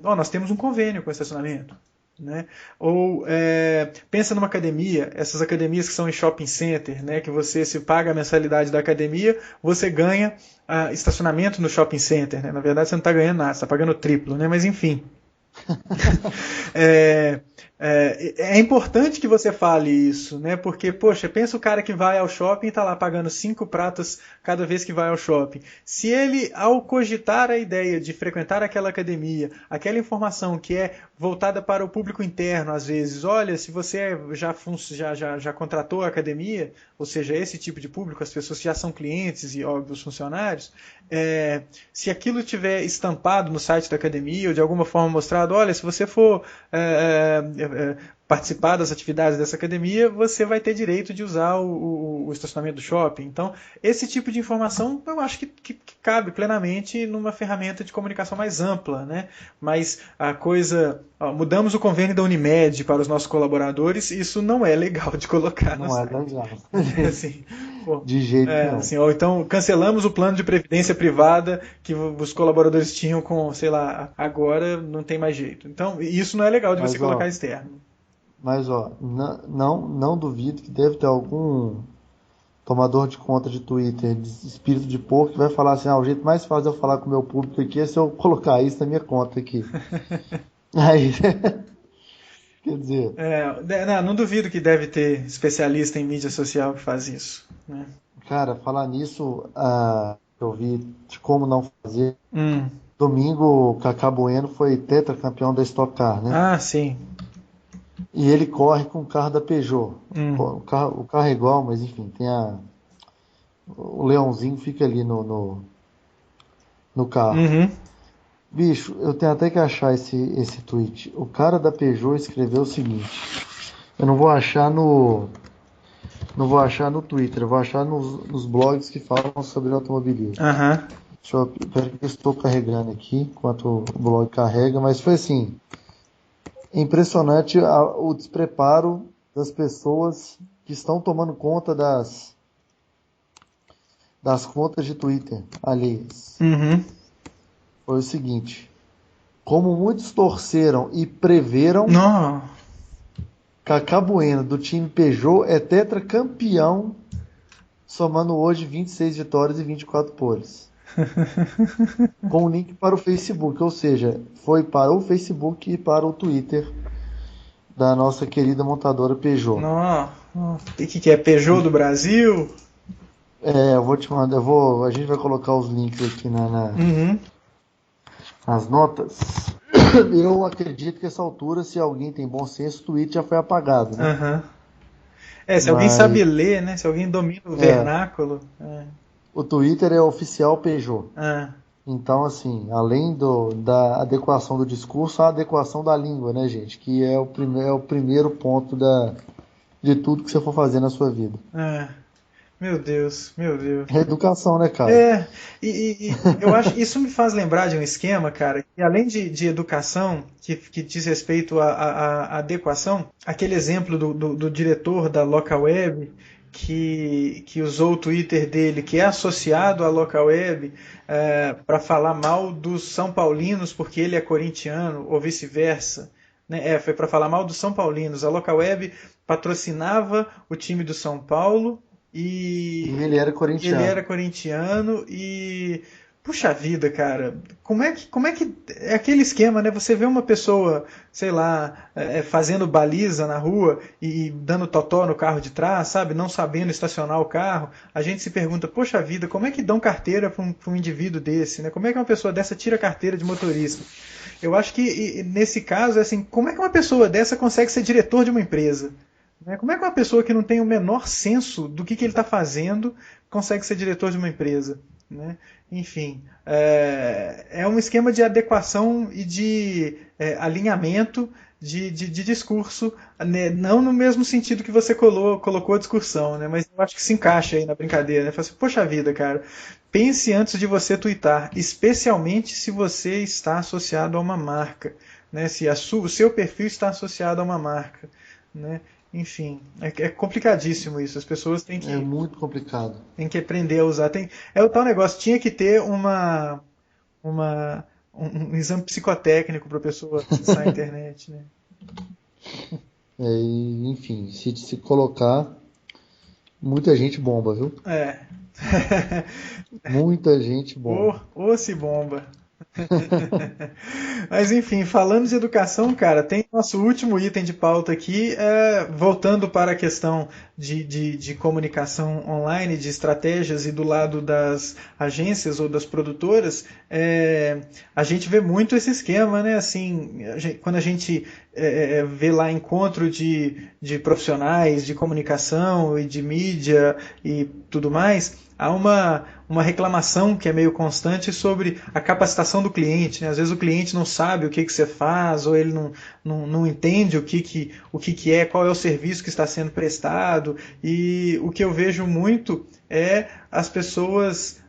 nós temos um convênio com o estacionamento. Né? Ou pensa numa academia, essas academias que são em shopping center, né? Que você se paga a mensalidade da academia, você ganha estacionamento no shopping center. Né? Na verdade você não está ganhando nada, você está pagando o triplo, né? Mas enfim. É importante que você fale isso, né? Porque, poxa, pensa o cara que vai ao shopping e está lá pagando 5 pratas cada vez que vai ao shopping. Se ele, ao cogitar a ideia de frequentar aquela academia, aquela informação que é voltada para o público interno, às vezes, olha, se você já contratou a academia, ou seja, esse tipo de público, as pessoas que já são clientes e, óbvio, os funcionários, se aquilo tiver estampado no site da academia ou de alguma forma mostrado, olha, se você for participar das atividades dessa academia, você vai ter direito de usar o estacionamento do shopping. Então, esse tipo de informação eu acho que cabe plenamente numa ferramenta de comunicação mais ampla, né? Mas a coisa... mudamos o convênio da Unimed para os nossos colaboradores, isso não é legal de colocar no site. Não é legal. Assim, de jeito nenhum. Assim, ou então cancelamos o plano de previdência privada que os colaboradores tinham com, sei lá, agora não tem mais jeito. Então, isso não é legal de você colocar externo. Mas, não duvido que deve ter algum tomador de conta de Twitter, de espírito de porco, que vai falar assim, o jeito mais fácil de eu falar com o meu público aqui é se eu colocar isso na minha conta aqui. Aí, quer dizer... não duvido que deve ter especialista em mídia social que faz isso. Né? Cara, falar nisso, eu vi de como não fazer. Domingo, o Cacá Bueno foi tetracampeão da Stock Car, né? Ah, sim. E ele corre com o carro da Peugeot. O carro é igual, mas enfim, tem o leãozinho fica ali no carro. Bicho, eu tenho até que achar esse tweet. O cara da Peugeot escreveu o seguinte. Eu não vou achar no Twitter, eu vou achar nos blogs que falam sobre automobilismo. Peraí que eu estou carregando aqui, enquanto o blog carrega, mas foi assim... impressionante o despreparo das pessoas que estão tomando conta das contas de Twitter alheias. Foi o seguinte: como muitos torceram e preveram, Cacá Bueno do time Peugeot é tetracampeão, somando hoje 26 vitórias e 24 poles. Com o link para o Facebook, ou seja, foi para o Facebook e para o Twitter da nossa querida montadora Peugeot. O que é? Peugeot do Brasil? Eu vou te mandar, a gente vai colocar os links aqui nas notas. Eu acredito que essa altura, se alguém tem bom senso, o tweet já foi apagado, né? Se alguém sabe ler, né? Se alguém domina o vernáculo. O Twitter é oficial Peugeot. Então, assim, além da adequação do discurso, a adequação da língua, né, gente? Que é o primeiro ponto de tudo que você for fazer na sua vida. Meu Deus. Educação, né, cara? E eu acho isso me faz lembrar de um esquema, cara, que além de educação, que diz respeito à adequação, aquele exemplo do diretor da Local Web, que usou o Twitter dele, que é associado à Local Web, para falar mal dos São Paulinos porque ele é corintiano, ou vice-versa. Né? Foi para falar mal dos São Paulinos. A Local Web patrocinava o time do São Paulo e ele era corintiano e... Puxa vida, cara, como é que é aquele esquema, né? Você vê uma pessoa, sei lá, fazendo baliza na rua e dando totó no carro de trás, sabe? Não sabendo estacionar o carro. A gente se pergunta, poxa vida, como é que dão carteira para um indivíduo desse, né? Como é que uma pessoa dessa tira carteira de motorista? Eu acho que nesse caso, assim, como é que uma pessoa dessa consegue ser diretor de uma empresa? Como é que uma pessoa que não tem o menor senso do que ele está fazendo consegue ser diretor de uma empresa? Né? Enfim, é um esquema de adequação e de alinhamento de discurso, né? Não no mesmo sentido que você colocou a discussão, né? Mas eu acho que se encaixa aí na brincadeira, né? Fala assim, poxa vida, cara, pense antes de você twittar, especialmente se você está associado a uma marca, né? Se o seu perfil está associado a uma marca, né? Enfim, é complicadíssimo isso. As pessoas É muito complicado. têm que aprender a usar. É o tal negócio, tinha que ter uma, um exame psicotécnico para a pessoa acessar a internet, né? Enfim, se colocar, muita gente bomba, viu? É. Muita gente bomba. Ô se bomba. Mas enfim, falando de educação, cara, tem nosso último item de pauta aqui, voltando para a questão de comunicação online, de estratégias e do lado das agências ou das produtoras, a gente vê muito esse esquema, né? Assim, quando a gente vê lá encontro de profissionais de comunicação e de mídia e tudo mais, há uma reclamação que é meio constante sobre a capacitação do cliente, né? Às vezes o cliente não sabe o que você faz, ou ele não entende o que é, qual é o serviço que está sendo prestado, e o que eu vejo muito é as pessoas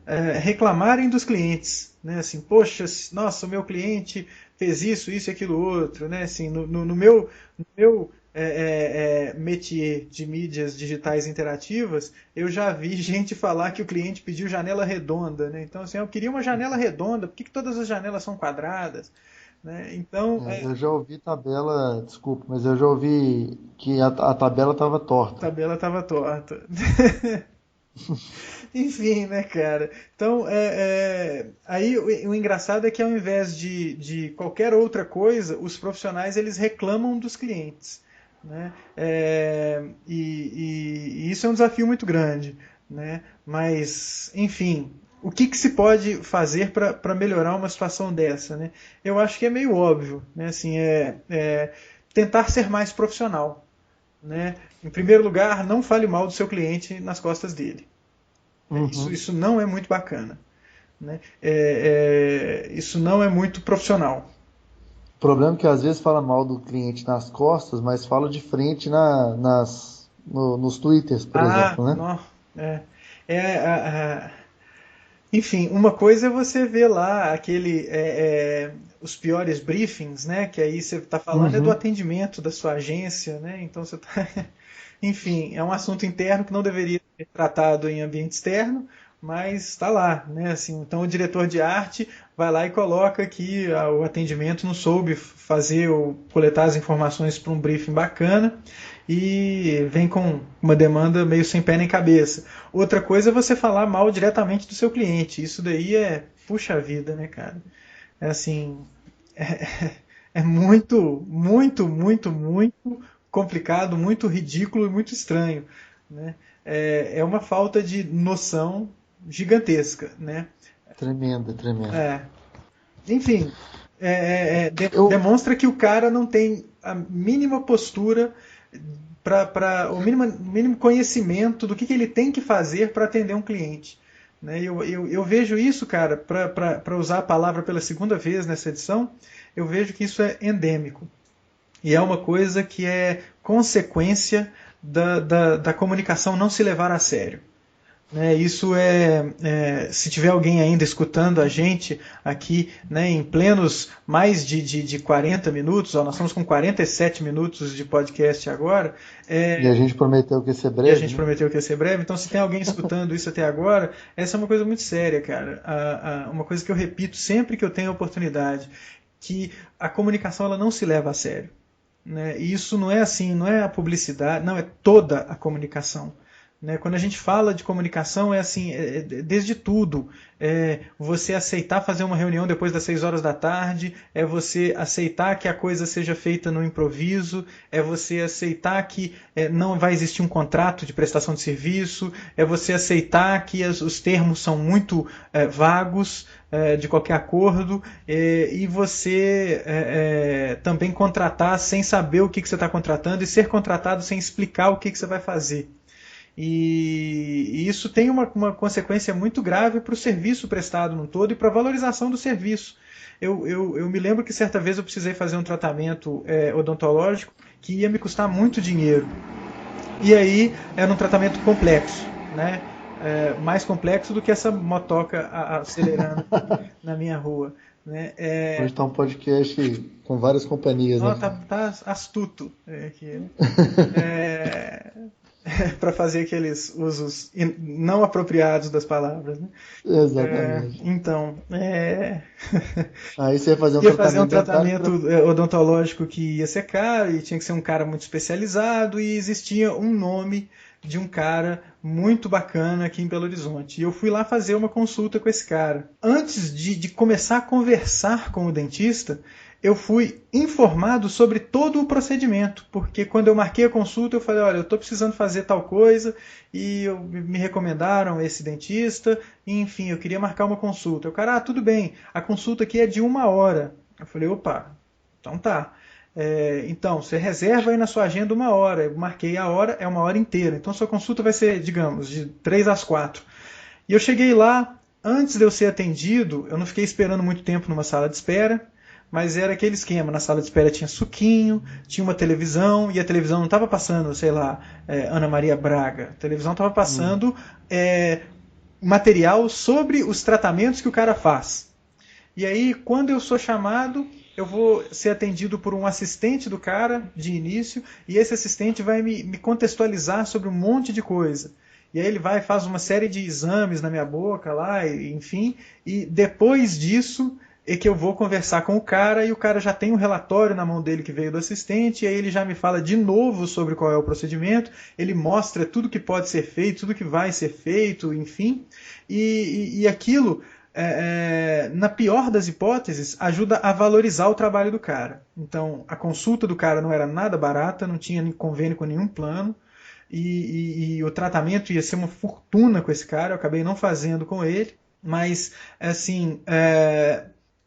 reclamarem dos clientes, né? Assim, poxa, nossa, o meu cliente fez isso e aquilo outro, né? Assim, no meu métier de mídias digitais interativas, eu já vi gente falar que o cliente pediu janela redonda, né? Então, assim, eu queria uma janela redonda, por que todas as janelas são quadradas? Né? Então, Eu já ouvi tabela, desculpa, mas eu já ouvi que a tabela estava a torta. tabela estava torta. Enfim, né, cara? Então, aí o engraçado é que ao invés de qualquer outra coisa, os profissionais eles reclamam dos clientes. Né? E isso é um desafio muito grande. Né? Mas, enfim, o que se pode fazer para melhorar uma situação dessa? Né? Eu acho que é meio óbvio. Né? Assim, tentar ser mais profissional. Né? Em primeiro lugar, não fale mal do seu cliente nas costas dele. Uhum. Isso não é muito bacana. Né? Isso não é muito profissional. O problema é que às vezes fala mal do cliente nas costas, mas fala de frente nos twitters, por exemplo, né? Não. É, enfim, uma coisa é você ver lá os piores briefings, né? Que aí você está falando é do Uhum. atendimento da sua agência, né? Então você tá, enfim, é um assunto interno que não deveria ser tratado em ambiente externo, mas está lá, né? Assim, então o diretor de arte vai lá e coloca que o atendimento não soube fazer ou coletar as informações para um briefing bacana e vem com uma demanda meio sem pé nem cabeça. Outra coisa é você falar mal diretamente do seu cliente. Isso daí puxa vida, né, cara? É assim, é muito, muito, muito, muito complicado, muito ridículo e muito estranho. Né? É uma falta de noção gigantesca. Né? Tremenda, tremenda. Enfim, Eu, demonstra que o cara não tem a mínima postura para o mínimo conhecimento do que ele tem que fazer para atender um cliente. Né? Eu vejo isso, cara, para usar a palavra pela segunda vez nessa edição, eu vejo que isso é endêmico. E é uma coisa que é consequência da comunicação não se levar a sério. Isso se tiver alguém ainda escutando a gente aqui, né, em plenos mais de 40 minutos, nós estamos com 47 minutos de podcast agora. E a gente prometeu que ia ser E a breve, gente né? prometeu que ia ser breve, então se tem alguém escutando isso até agora, essa é uma coisa muito séria, cara. Uma coisa que eu repito sempre que eu tenho a oportunidade, que a comunicação ela não se leva a sério. Né? E isso não é assim, não é a publicidade, não, é toda a comunicação. Né? Quando a gente fala de comunicação, é assim, desde tudo. Você aceitar fazer uma reunião depois das 6 horas da tarde, é você aceitar que a coisa seja feita no improviso, é você aceitar que não vai existir um contrato de prestação de serviço, é você aceitar que os termos são muito vagos de qualquer acordo, e você também contratar sem saber o que você está contratando e ser contratado sem explicar o que você vai fazer. E isso tem uma consequência muito grave para o serviço prestado no todo e para a valorização do serviço. Eu me lembro que certa vez eu precisei fazer um tratamento odontológico que ia me custar muito dinheiro. E aí era um tratamento complexo, né? Mais complexo do que essa motoca acelerando na minha rua. Né? Hoje está um podcast com várias companhias. Não, Né? tá astuto aqui, né? Para fazer aqueles usos não apropriados das palavras. Né? Exatamente. Então, aí você ia fazer um tratamento odontológico que ia ser caro e tinha que ser um cara muito especializado e existia um nome de um cara muito bacana aqui em Belo Horizonte. E eu fui lá fazer uma consulta com esse cara. Antes de começar a conversar com o dentista, eu fui informado sobre todo o procedimento, porque quando eu marquei a consulta eu falei, olha, eu estou precisando fazer tal coisa e me recomendaram esse dentista, e, enfim, eu queria marcar uma consulta. O cara, tudo bem, a consulta aqui é de 1 hora. Eu falei, opa, então tá. Então, você reserva aí na sua agenda 1 hora. Eu marquei a hora, é 1 hora inteira. Então, sua consulta vai ser, digamos, de 3 às 4. E eu cheguei lá, antes de eu ser atendido, eu não fiquei esperando muito tempo numa sala de espera, mas era aquele esquema. Na sala de espera tinha suquinho, tinha uma televisão, e a televisão não estava passando, sei lá, Ana Maria Braga. A televisão estava passando material sobre os tratamentos que o cara faz. E aí, quando eu sou chamado, eu vou ser atendido por um assistente do cara de início, e esse assistente vai me contextualizar sobre um monte de coisa. E aí ele vai e faz uma série de exames na minha boca lá, enfim, e depois disso é que eu vou conversar com o cara, e o cara já tem um relatório na mão dele que veio do assistente, e aí ele já me fala de novo sobre qual é o procedimento, ele mostra tudo que pode ser feito, tudo que vai ser feito, enfim, e aquilo... na pior das hipóteses, ajuda a valorizar o trabalho do cara. Então, a consulta do cara não era nada barata, não tinha convênio com nenhum plano, e o tratamento ia ser uma fortuna com esse cara, eu acabei não fazendo com ele, mas, assim,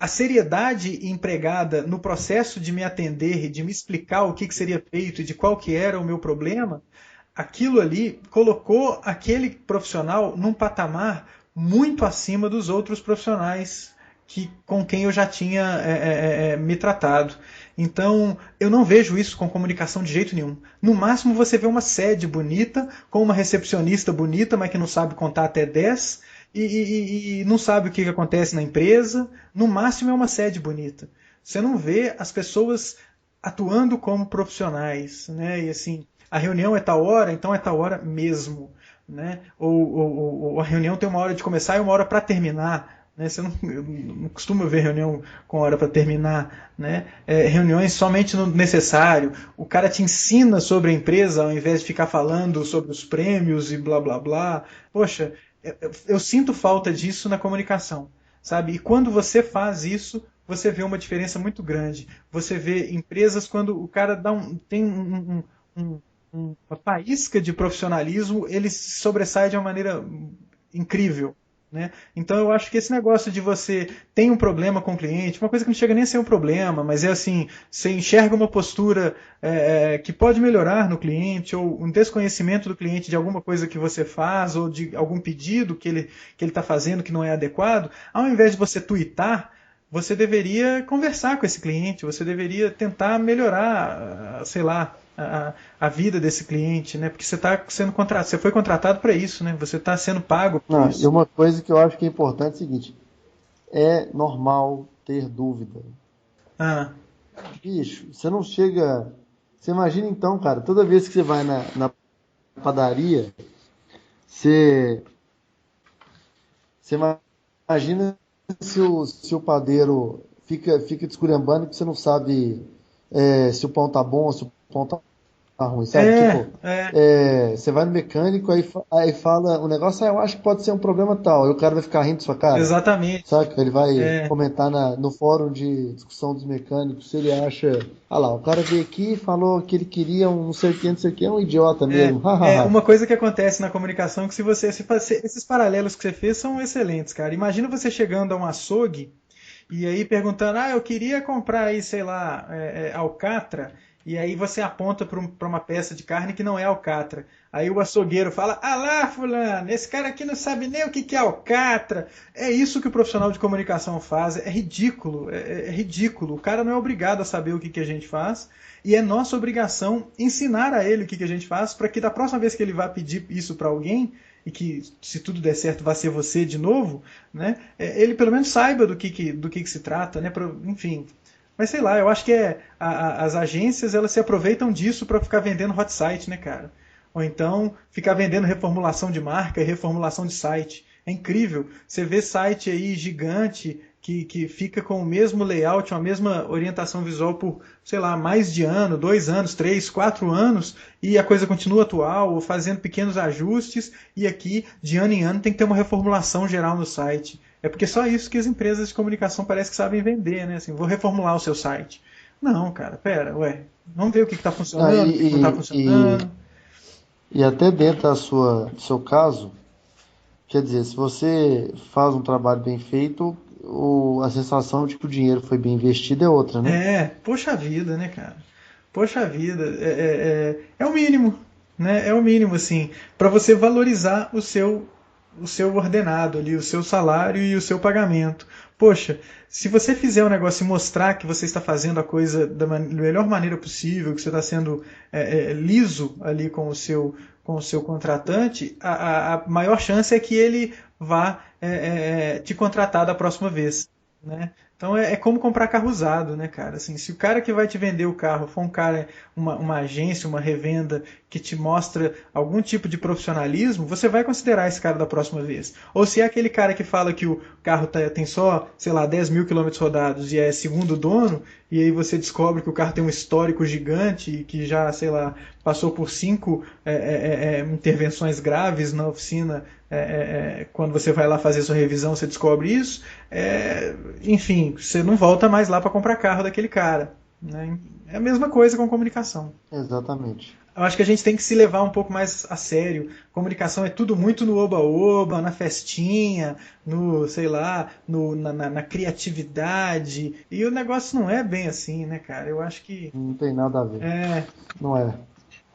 a seriedade empregada no processo de me atender e de me explicar o que seria feito e de qual que era o meu problema, aquilo ali colocou aquele profissional num patamar muito acima dos outros profissionais com quem eu já tinha me tratado. Então, eu não vejo isso com comunicação de jeito nenhum. No máximo, você vê uma sede bonita, com uma recepcionista bonita, mas que não sabe contar até 10, e não sabe o que acontece na empresa. No máximo, é uma sede bonita. Você não vê as pessoas atuando como profissionais, né? E assim, a reunião é tal hora, então é tal hora mesmo. Né? Ou a reunião tem uma hora de começar e uma hora para terminar. Né? Eu não costumo ver reunião com hora para terminar. Né? Reuniões somente no necessário. O cara te ensina sobre a empresa ao invés de ficar falando sobre os prêmios e blá blá blá. Poxa, eu sinto falta disso na comunicação. Sabe? E quando você faz isso, você vê uma diferença muito grande. Você vê empresas quando o cara tem uma faísca de profissionalismo, ele se sobressai de uma maneira incrível. Né? Então eu acho que esse negócio de você tem um problema com o cliente, uma coisa que não chega nem a ser um problema, mas é assim, você enxerga uma postura que pode melhorar no cliente, ou um desconhecimento do cliente de alguma coisa que você faz, ou de algum pedido que ele está fazendo que não é adequado, ao invés de você tuitar, você deveria conversar com esse cliente, você deveria tentar melhorar, sei lá, a vida desse cliente, né? Porque você está sendo contratado, você foi contratado para isso, né? Você está sendo pago por isso. E uma coisa que eu acho que é importante é o seguinte: é normal ter dúvida. Bicho, você não chega. Você imagina então, cara, toda vez que você vai na padaria, você imagina se o padeiro fica desculhambando que você não sabe se o pão tá bom ou se o pão tá ruim, sabe? Você vai no mecânico, aí fala o negócio, eu acho que pode ser um problema tal, aí o cara vai ficar rindo da sua cara. Exatamente. Sabe? Ele vai comentar no fórum de discussão dos mecânicos se ele acha, o cara veio aqui e falou que ele queria um não sei o que, é um idiota mesmo. Uma coisa que acontece na comunicação é que esses paralelos que você fez são excelentes, cara. Imagina você chegando a um açougue e aí perguntando, eu queria comprar aí, sei lá, alcatra, E aí você aponta para uma peça de carne que não é alcatra. Aí o açougueiro fala: ah lá, fulano, esse cara aqui não sabe nem o que é alcatra. É isso que o profissional de comunicação faz. É ridículo, é ridículo. O cara não é obrigado a saber o que a gente faz. E é nossa obrigação ensinar a ele o que a gente faz para que da próxima vez que ele vá pedir isso para alguém, e que se tudo der certo vai ser você de novo, né? Ele pelo menos saiba do que se trata, né? Enfim. Mas sei lá, eu acho que as agências elas se aproveitam disso para ficar vendendo hot site, né, cara? Ou então ficar vendendo reformulação de marca e reformulação de site. É incrível. Você vê site aí gigante que fica com o mesmo layout, a mesma orientação visual por, sei lá, mais de ano, 2 anos, 3, 4 anos, e a coisa continua atual, fazendo pequenos ajustes, e aqui, de ano em ano, tem que ter uma reformulação geral no site. É porque só isso que as empresas de comunicação parecem que sabem vender, né? Assim, vou reformular o seu site. Não, cara, pera, vamos ver o que está funcionando, o que não está funcionando. E até dentro do seu caso, quer dizer, se você faz um trabalho bem feito, a sensação de que o dinheiro foi bem investido é outra, né? Poxa vida, né, cara? Poxa vida, é o mínimo, né? É o mínimo, assim, para você valorizar o seu ordenado ali, o seu salário e o seu pagamento. Poxa, se você fizer um negócio e mostrar que você está fazendo a coisa da melhor maneira possível, que você está sendo liso ali com o seu contratante, a maior chance é que ele vá te contratar da próxima vez, né? Então é como comprar carro usado, né, cara? Assim, se o cara que vai te vender o carro for um cara, uma agência, uma revenda que te mostra algum tipo de profissionalismo, você vai considerar esse cara da próxima vez. Ou se é aquele cara que fala que o carro tem só, sei lá, 10 mil quilômetros rodados e é segundo dono, e aí você descobre que o carro tem um histórico gigante e que já, sei lá, passou por 5 intervenções graves na oficina. Quando você vai lá fazer sua revisão, você descobre isso. Enfim, você não volta mais lá para comprar carro daquele cara, né? É a mesma coisa com comunicação. Exatamente. Eu acho que a gente tem que se levar um pouco mais a sério. Comunicação é tudo muito no oba-oba, na festinha, no, sei lá, na criatividade. E o negócio não é bem assim, né, cara? Eu acho que. Não tem nada a ver. Não é.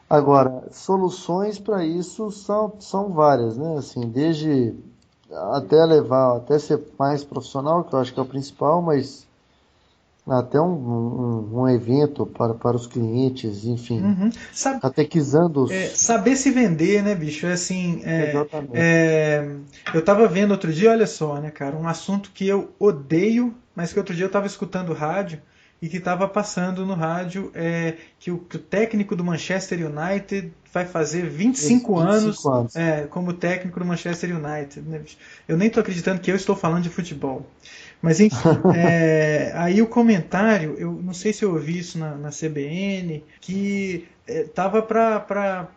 Agora, soluções para isso são várias, né? Assim, desde até ser mais profissional, que eu acho que é o principal, mas até um evento para os clientes, enfim, catequizando os... Saber se vender, né, bicho? Exatamente. Eu tava vendo outro dia, olha só, né, cara, um assunto que eu odeio, mas que outro dia eu tava escutando rádio e que estava passando no rádio que o técnico do Manchester United vai fazer 25 anos como técnico do Manchester United, né, bicho? Eu nem tô acreditando que eu estou falando de futebol. Mas enfim, aí o comentário, eu não sei se eu ouvi isso na CBN, que estava para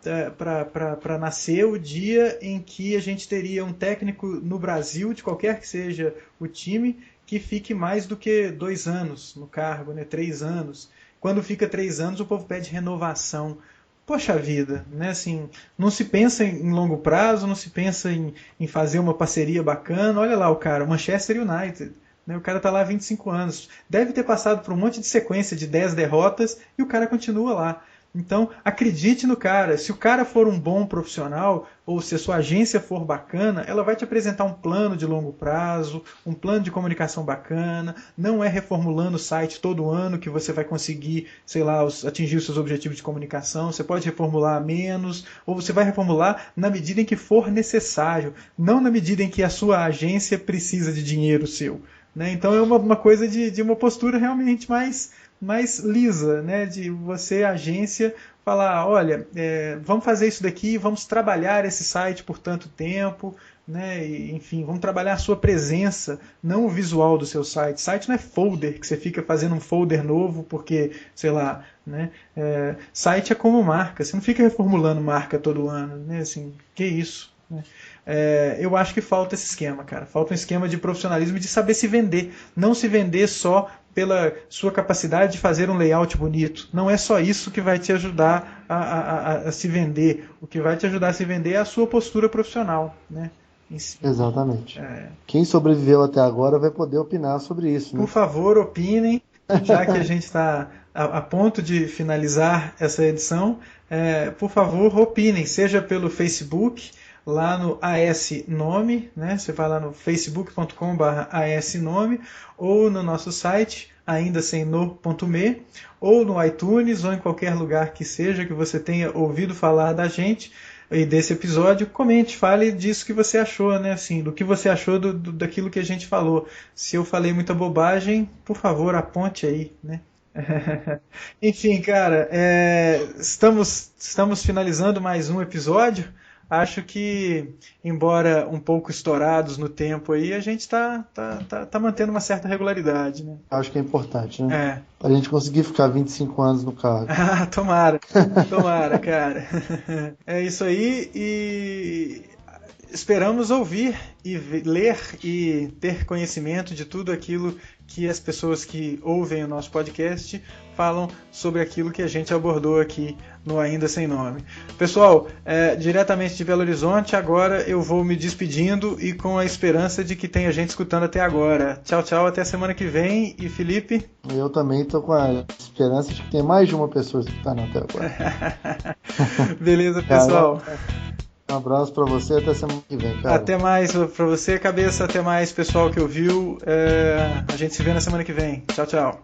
nascer o dia em que a gente teria um técnico no Brasil, de qualquer que seja o time, que fique mais do que 2 anos no cargo, né, 3 anos. Quando fica 3 anos, o povo pede renovação. Poxa vida, né? Assim, não se pensa em longo prazo, não se pensa em fazer uma parceria bacana. Olha lá o cara, Manchester United. O cara está lá há 25 anos. Deve ter passado por um monte de sequência de 10 derrotas e o cara continua lá. Então, acredite no cara. Se o cara for um bom profissional, ou se a sua agência for bacana, ela vai te apresentar um plano de longo prazo, um plano de comunicação bacana. Não é reformulando o site todo ano que você vai conseguir, sei lá, atingir os seus objetivos de comunicação. Você pode reformular menos, ou você vai reformular na medida em que for necessário, não na medida em que a sua agência precisa de dinheiro seu. Né? Então é uma coisa de uma postura realmente mais lisa, né? De você, agência, falar, olha, vamos fazer isso daqui, vamos trabalhar esse site por tanto tempo, né? E, enfim, vamos trabalhar a sua presença, não o visual do seu site. Site não é folder, que você fica fazendo um folder novo porque, sei lá, né? Site é como marca, você não fica reformulando marca todo ano, né? Assim, que isso, né? Eu acho que falta esse esquema, cara. Falta um esquema de profissionalismo e de saber se vender. Não se vender só pela sua capacidade de fazer um layout bonito. Não é só isso que vai te ajudar a se vender. O que vai te ajudar a se vender é a sua postura profissional, né? Si. Exatamente. Quem sobreviveu até agora vai poder opinar sobre isso, né? Por favor, opinem, já que a gente está a ponto de finalizar essa edição, por favor, opinem, seja pelo Facebook, lá no AS Nome, né? Você vai lá no facebook.com/AS Nome, ou no nosso site, aindasemno.me, ou no iTunes, ou em qualquer lugar que seja que você tenha ouvido falar da gente e desse episódio. Comente, fale disso que você achou, né? Assim, do que você achou daquilo que a gente falou. Se eu falei muita bobagem, por favor, aponte aí, né? Enfim, cara, estamos finalizando mais um episódio. Acho que, embora um pouco estourados no tempo aí, a gente está mantendo uma certa regularidade, né? Acho que é importante, né? A gente conseguir ficar 25 anos no cargo. Ah, tomara, cara. É isso aí, e esperamos ouvir e ler e ter conhecimento de tudo aquilo que as pessoas que ouvem o nosso podcast falam sobre aquilo que a gente abordou aqui no Ainda Sem Nome. Pessoal, diretamente de Belo Horizonte, agora eu vou me despedindo e com a esperança de que tenha gente escutando até agora. Tchau, tchau, até semana que vem. E Felipe? Eu também estou com a esperança de que tenha mais de uma pessoa escutando até agora. Beleza, pessoal. Um abraço para você, até semana que vem, cara. Até mais para você, cabeça, até mais, pessoal que ouviu. A gente se vê na semana que vem. Tchau, tchau.